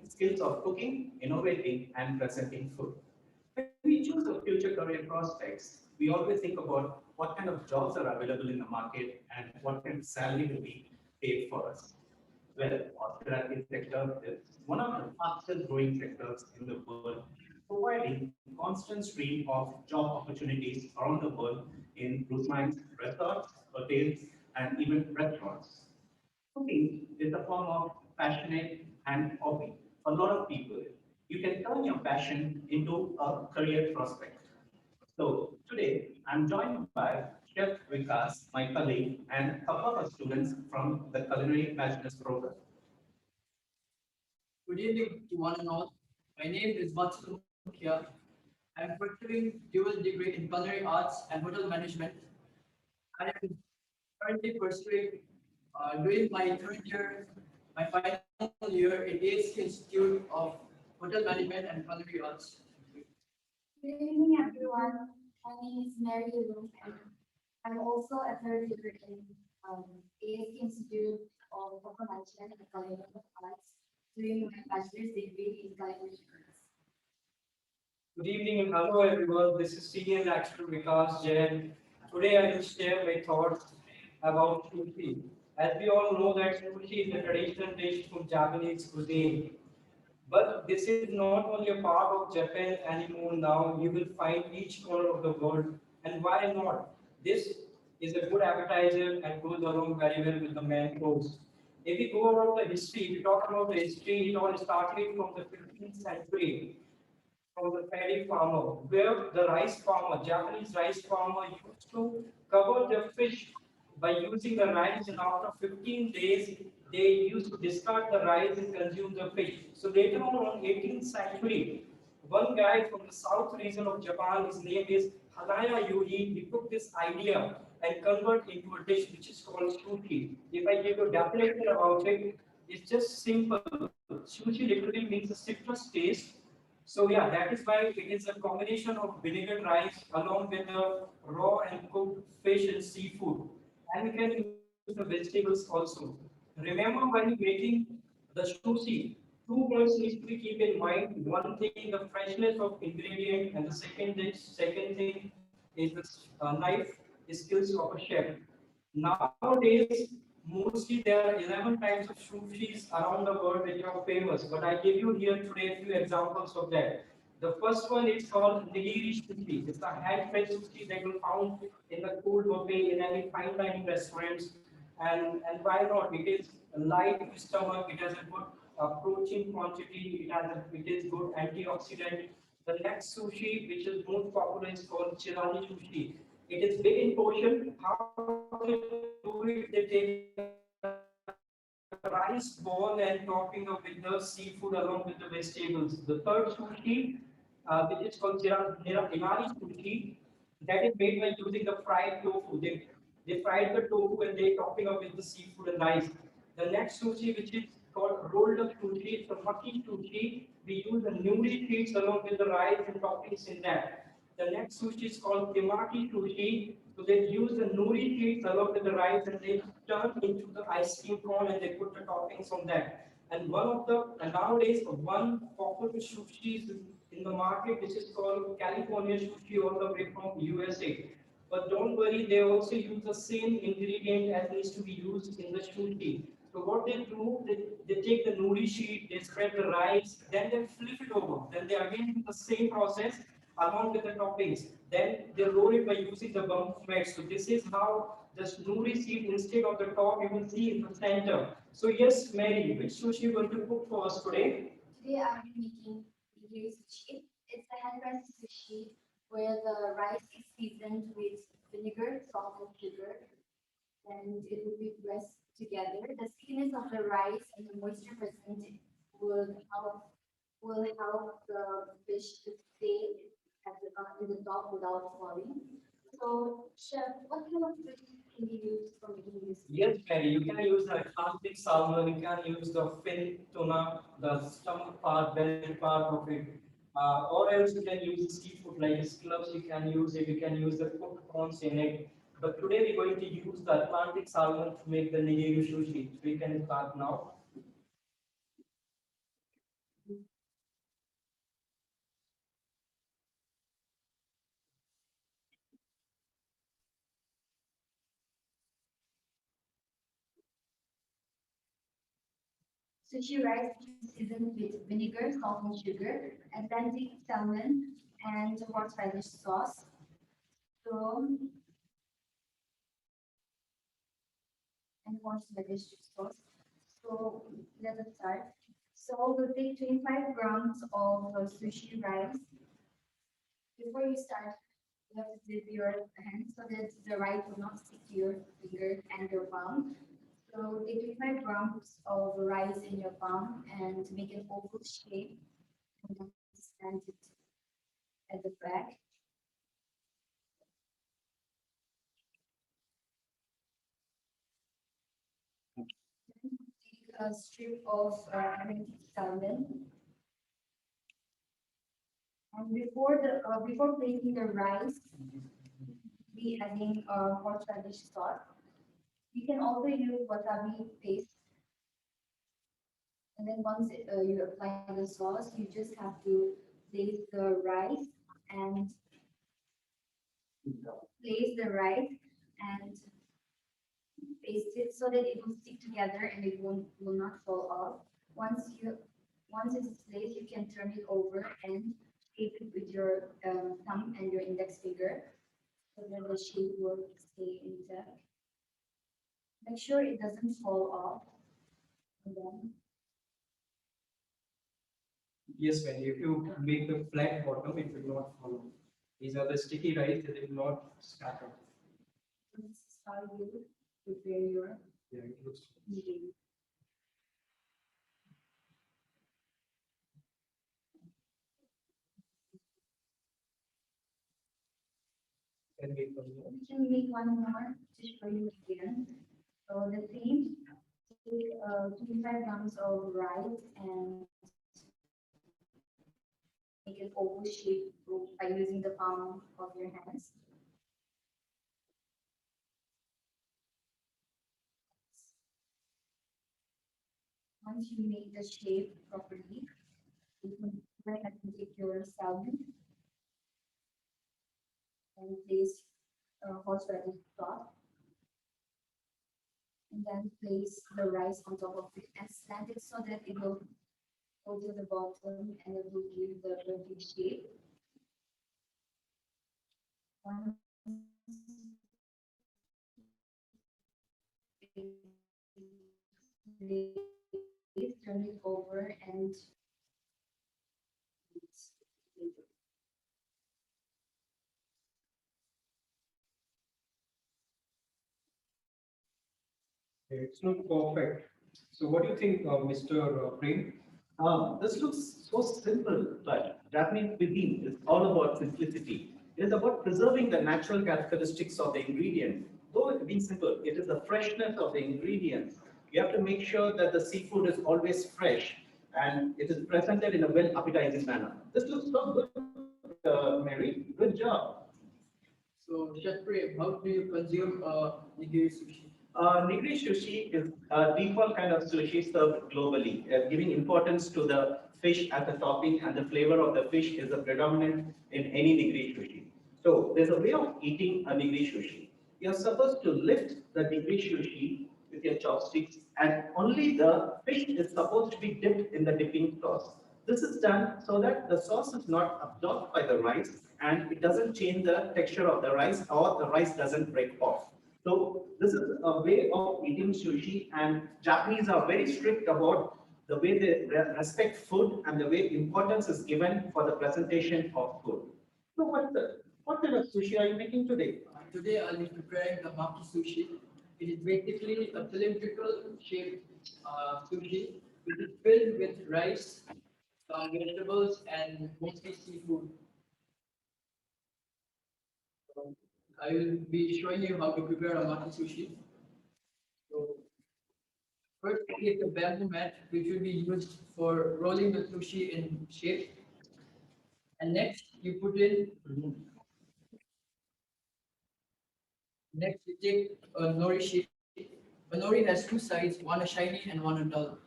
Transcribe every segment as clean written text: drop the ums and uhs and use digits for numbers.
skills of cooking, innovating, and presenting food. When we choose our future career prospects, we always think about what kind of jobs are available in the market and what kind of salary will be paid for us. Well, hospitality sector is one of the fastest growing sectors in the world, providing constant stream of job opportunities around the world in cruise lines, resorts, hotels, and even restaurants. Cooking is a form of passionate and hobby for a lot of people. You can turn your passion into a career prospect. So today I'm joined by Chef Vikas, my colleague, and a couple of students from the Culinary Bachelor's Program. Good evening to one and all. My name is Vatsu Mukhya. I am pursuing dual degree in culinary arts and hotel management. I am currently pursuing doing my third year, my final year in ASK Institute of Hotel Management and Culinary Arts. Good evening, everyone. My name is Mary Lu, and I'm also a third year in ASK Institute of Hotel Management and Culinary Arts, doing my bachelor's degree in culinary arts. Good evening and hello everyone. This is Senior Lecturer Vikas Jain. Today I will share my thoughts about sushi. As we all know that sushi is a traditional dish from Japanese cuisine. But this is not only a part of Japan anymore now, you will find each corner of the world. And why not? This is a good appetizer and goes along very well with the main course. If we go about the history, if we talk about the history, it all started from the 15th century from the paddy farmer, where the rice farmer, Japanese rice farmer, used to cover the fish by using the rice, and after 15 days, they used to discard the rice and consume the fish. So later on 18th century, one guy from the south region of Japan, his name is Hanaya Yuji, he took this idea and convert into a dish which is called sushi. If I give you a definition about it, it's just simple. Sushi literally means a citrus taste. So yeah, that is why it is a combination of vinegar rice along with the raw and cooked fish and seafood. And we can use the vegetables also. Remember when you're making the sushi, two points need to be keep in mind. One thing, the freshness of ingredient, and the second thing is the knife skills of a chef. Nowadays, mostly there are 11 types of sushis around the world which are famous, but I give you here today a few examples of that. The first one is called nigiri sushi. It's a hand-made sushi that you found in the cool buffet in any fine dining restaurants. And why not? It is light to stomach. It has a good protein quantity. It is good antioxidant. The next sushi, which is most popular, is called chirani sushi. It is big in portion. How they do it? They take a rice ball and topping up with the seafood along with the vegetables. The third sushi, which is called inari sushi, that is made by using the fried tofu. They fried the tofu and they topping up with the seafood and rice. The next sushi, which is called rolled up sushi, it's a maki sushi. We use the nuri sheets along with the rice and toppings in that. The next sushi is called temaki sushi. So they use the nuri sheets along with the rice and they turn into the ice cream cone and they put the toppings on that. And nowadays one popular sushi is in the market which is called California sushi all the way from USA. But don't worry, they also use the same ingredient as needs to be used in the sushi. So what they do, they take the nori sheet, they spread the rice, then they flip it over. Then they again do the same process along with the toppings. Then they roll it by using the bamboo mat. So this is how the nori sheet instead of the top you will see in the center. So yes, Mary, which sushi you going to cook for us today? Today I'll be making nigiri sushi. It's a hand-pressed sushi where the rice is seasoned with vinegar, salt, and sugar, and it will be pressed together. The sweetness of the rice and the moisture present will help the fish to stay in the top without falling. So, chef, what kind of fish can be used for making this Yes, dish? Mary, you can use the Atlantic salmon, you can use the fin tuna, the stomach part, belly part of it, or else you can use the seafood like scallops, you can use it, you can use the cooked prawns in it. But today we're going to use the Atlantic salmon to make the nigiri sushi. So we can start now. Sushi rice seasoned with vinegar, salt, and sugar, Atlantic salmon, and horseradish sauce. So, and horseradish sauce. So, let us start. So, we'll take 25 grams of sushi rice. Before you start, you have to dip your hand so that the rice will not stick to your finger and your palm. So take 25 grams of rice in your palm and make an oval shape and then stand it at the back. Take a strip of Atlantic salmon. And before placing the rice, be adding horseradish sauce. You can also use wasabi paste. And then once you apply the sauce, you just have to place the rice and place the rice and paste it so that it will stick together and it will not fall off. Once it is placed, you can turn it over and shape it with your thumb and your index finger so that the shape will stay intact. Make sure it doesn't fall off. And then Yes, when if you make a flat bottom, it will not follow. These are the sticky rice, they will not stack up. this is how you prepare your Yeah, it looks. kneading. Can make one more. We can make one more to show you again. So the same, take 25 grams of rice and make an oval shape by using the palm of your hands. Once you make the shape properly, you can go ahead and take your salmon and place horseradish sauce, and then place the rice on top of it and slant it so that it will go to the bottom and it will give the perfect shape. Once please turn it over and It's not perfect. So what do you think, Mr. Prem? This looks so simple, but Japanese cuisine is all about simplicity. It is about preserving the natural characteristics of the ingredient. Though it being simple, it is the freshness of the ingredients. You have to make sure that the seafood is always fresh and it is presented in a well appetizing manner. This looks so good, Mary. Good job. So, Chef Prem, how do you consume nigiri sushi? Nigiri sushi is a default kind of sushi served globally, giving importance to the fish as a topping, and the flavor of the fish is the predominant in any nigiri sushi. So there's a way of eating a nigiri sushi. You're supposed to lift the nigiri sushi with your chopsticks, and only the fish is supposed to be dipped in the dipping sauce. This is done so that the sauce is not absorbed by the rice and it doesn't change the texture of the rice or the rice doesn't break off. So this is a way of eating sushi, and Japanese are very strict about the way they respect food and the way importance is given for the presentation of food. So what kind of sushi are you making today? Today I'll be preparing the maki sushi. It is basically a cylindrical shaped sushi which is filled with rice, some vegetables, and mostly seafood. I will be showing you how to prepare a maki sushi. So first, take a bamboo mat which will be used for rolling the sushi in shape. And next you take a nori sheet. A nori has two sides, one a shiny and one a dull.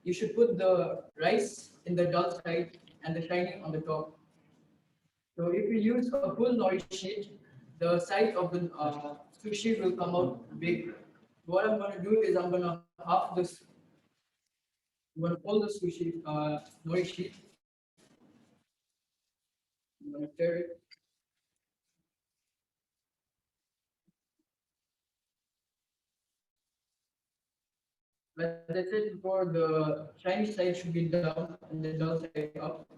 You should put the rice in the dull side and the shiny on the top. So if you use a full nori sheet, the size of the sushi will come out big. What I'm going to do is I'm going to half this You want to fold the sushi nori sheet. You want to tear it. As I said before, the Chinese side should be down and the dull side up.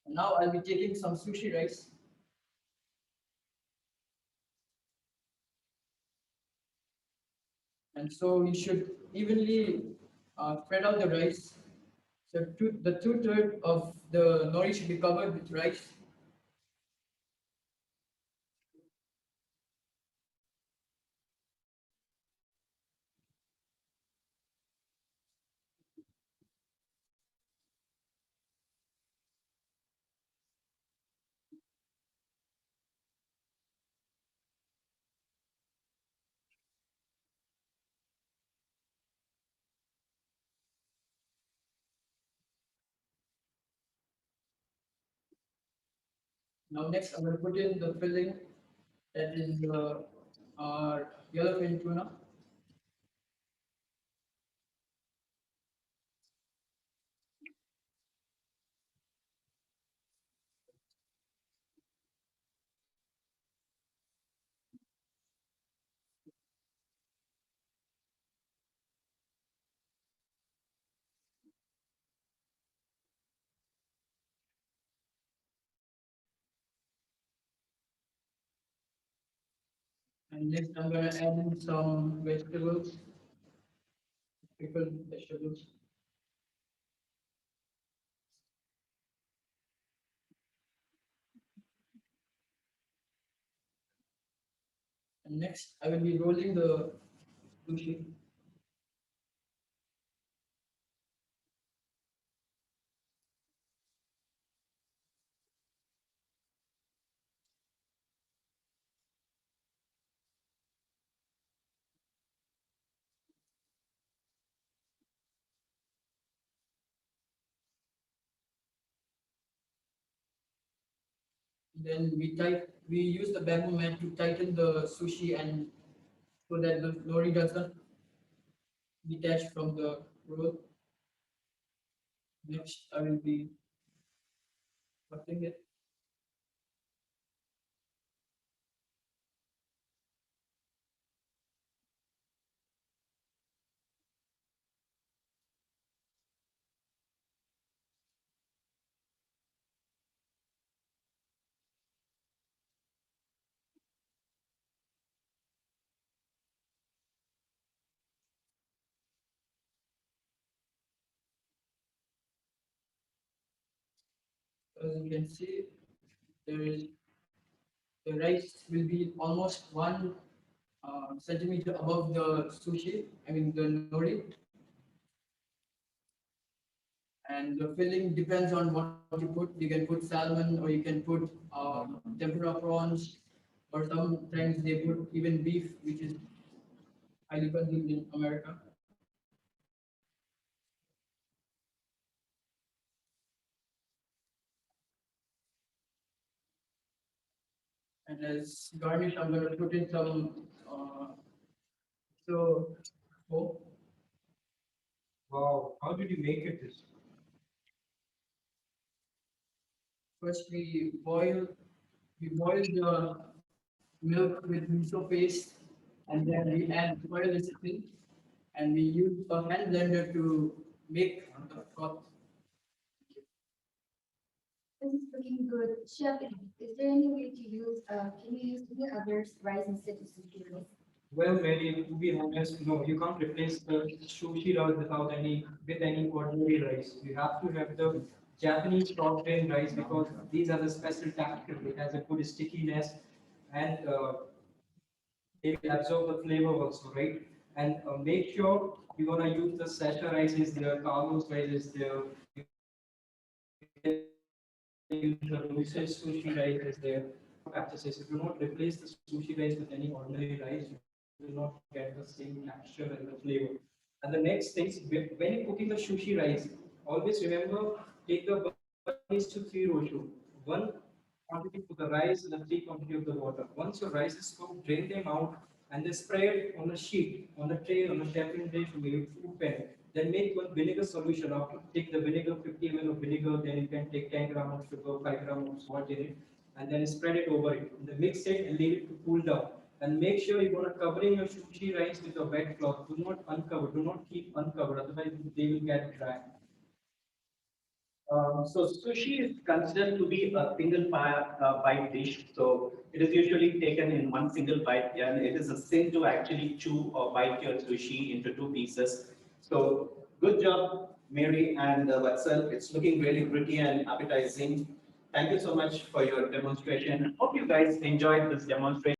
And now I'll be taking some sushi rice. And so you should evenly spread out the rice. So the two-thirds of the nori should be covered with rice. Now next I'm going to put in the filling that is yellowfin tuna. And next I'm going to add in some vegetables, pickled vegetables. And next I will be rolling the sushi. Then we use the bamboo mat to tighten the sushi and so that the nori doesn't detach from the roll. Next, I will be cutting it. As you can see, there is the rice will be almost 1 centimeter above the sushi. I mean the nori, and the filling depends on what you put. You can put salmon, or you can put tempura prawns, or sometimes they put even beef, which is highly consumed in America. And as garnish, I'm going to put in some so oh, Wow, how did you make it this? first we boil the milk with miso paste, and then we add oil recipe, and we use a hand blender to make the froth. This is looking good. Chef, is there any way to use, can you use any other rice instead of sushi rice? Well, Mary, to be honest, no, you can't replace the sushi rice without any ordinary rice. You have to have the Japanese short grain rice because these are the special texture. It has a good stickiness and they will absorb the flavor also, right? And make sure you're gonna use the sasha rice is there, Carlos rice is there. You can use the Lucid sushi rice is there. Practices. If you do not replace the sushi rice with any ordinary rice, you will not get the same texture and the flavor. And the next thing, when you're cooking the sushi rice, always remember take the 1:3 ratio. One quantity for the rice and the three quantity of the water. Once your rice is cooked, drain them out and they spread on a sheet, on a tray, on a tapering dish, or maybe food pan. Then make one vinegar solution. After take the vinegar, 50 ml of vinegar, then you can take 10 gram of sugar, 5 gram of salt in it, and then spread it over it. Then mix it and leave it to cool down. And make sure you're gonna covering your sushi rice with a wet cloth. Do not uncover. Do not keep uncovered. Otherwise, they will get dry. So sushi is considered to be a bite dish. So it is usually taken in one single bite, and it is a sin to actually chew or bite your sushi into two pieces. So good job, Mary and Vatsal. It's looking really pretty and appetizing. Thank you so much for your demonstration. Hope you guys enjoyed this demonstration.